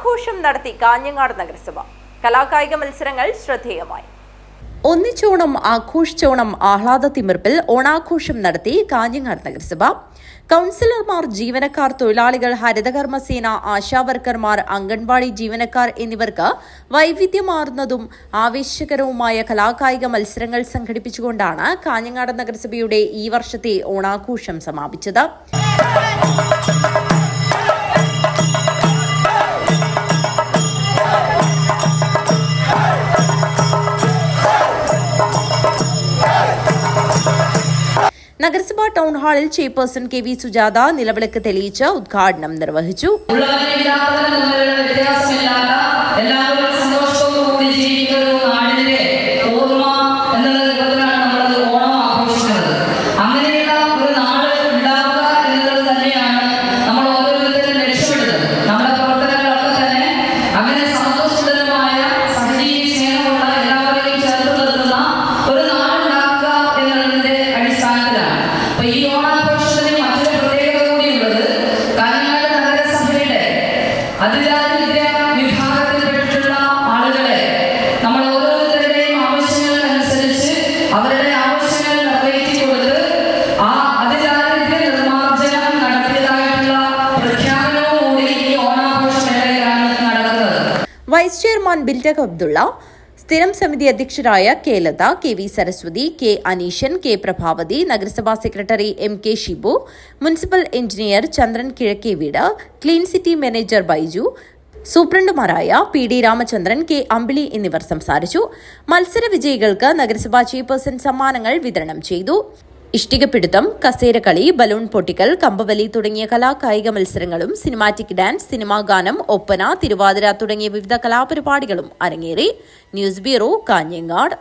ഓണാഘോഷം നടത്തി കാഞ്ഞങ്ങാട് നഗരസഭ. കലാകായിക മത്സരങ്ങൾ ശ്രദ്ധേയമായി. ഒന്നിച്ചോണം ആഘോഷിച്ചോണം ആഹ്ലാദ തിമിർപ്പിൽ ഓണാഘോഷം നടത്തി കാഞ്ഞങ്ങാട് നഗരസഭ. കൌൺസിലർമാർ, ജീവനക്കാർ, തൊഴിലാളികൾ, ഹരിതകർമ്മസേന, ആശാവർക്കർമാർ, അംഗൻവാടി ജീവനക്കാർ എന്നിവർക്ക് വൈവിധ്യമാർന്നതും ആവേശകരവുമായ കലാകായിക മത്സരങ്ങൾ സംഘടിപ്പിച്ചുകൊണ്ടാണ് കാഞ്ഞങ്ങാട് നഗരസഭയുടെ ഈ വർഷത്തെ ഓണാഘോഷം സമാപിച്ചത്. നഗരസഭാ ടൗൺ ഹാളിൽ ചെയർപേഴ്സൺ KV സുജാത നിലവിളക്ക് തെളിയിച്ച് ഉദ്ഘാടനം നിർവഹിച്ചു. ഈ ഓണാഘോഷത്തിന് മറ്റൊരു പ്രത്യേകത കൂടിയുള്ളത് കാഞ്ഞങ്ങാട് നഗരസഭയുടെ അതിദാരിദ്ര്യ വിഭാഗത്തിൽപ്പെട്ടിട്ടുള്ള ആളുകളെ നമ്മൾ ഓരോരുത്തരുടെയും ആവശ്യങ്ങൾക്കനുസരിച്ച് അവരുടെ ആവശ്യങ്ങൾ നിറവേറ്റി കൊടുത്ത് ആ അതിദാരിദ്ര്യ നിർമ്മാർജ്ജനം നടത്തിയതായിട്ടുള്ള പ്രഖ്യാപനവും കൂടി ഈ ഓണാഘോഷമേളയിലാണ് നടക്കുന്നത്. വൈസ് ചെയർമാൻ ബിൽറ്റക് അബ്ദുള്ള, സ്ഥിരം സമിതി അധ്യക്ഷരായ K. Latha, KV Saraswati, K. Aneeshan, K. Prabhavathi, നഗരസഭാ secretary MK Shibu, municipal engineer Chandran Kizhakkeveedu, clean city manager Baiju, സൂപ്രണ്ടുമാരായ PD രാമചന്ദ്രൻ, K. അമ്പിളി എന്നിവർ സംസാരിച്ചു. മത്സര വിജയികൾക്ക് നഗരസഭാ ചെയർപേഴ്സൺ സമ്മാനങ്ങൾ വിതരണം ചെയ്തു. ഇഷ്ടികപ്പിടുത്തം, കസേരക്കളി, ബലൂൺ പൊട്ടിക്കൽ, കമ്പവലി തുടങ്ങിയ കലാകായിക മത്സരങ്ങളും സിനിമാറ്റിക് ഡാൻസ്, സിനിമാ ഗാനം, ഒപ്പന, തിരുവാതിര തുടങ്ങിയ വിവിധ കലാപരിപാടികളും അരങ്ങേറി. News bureau, Kanhangad.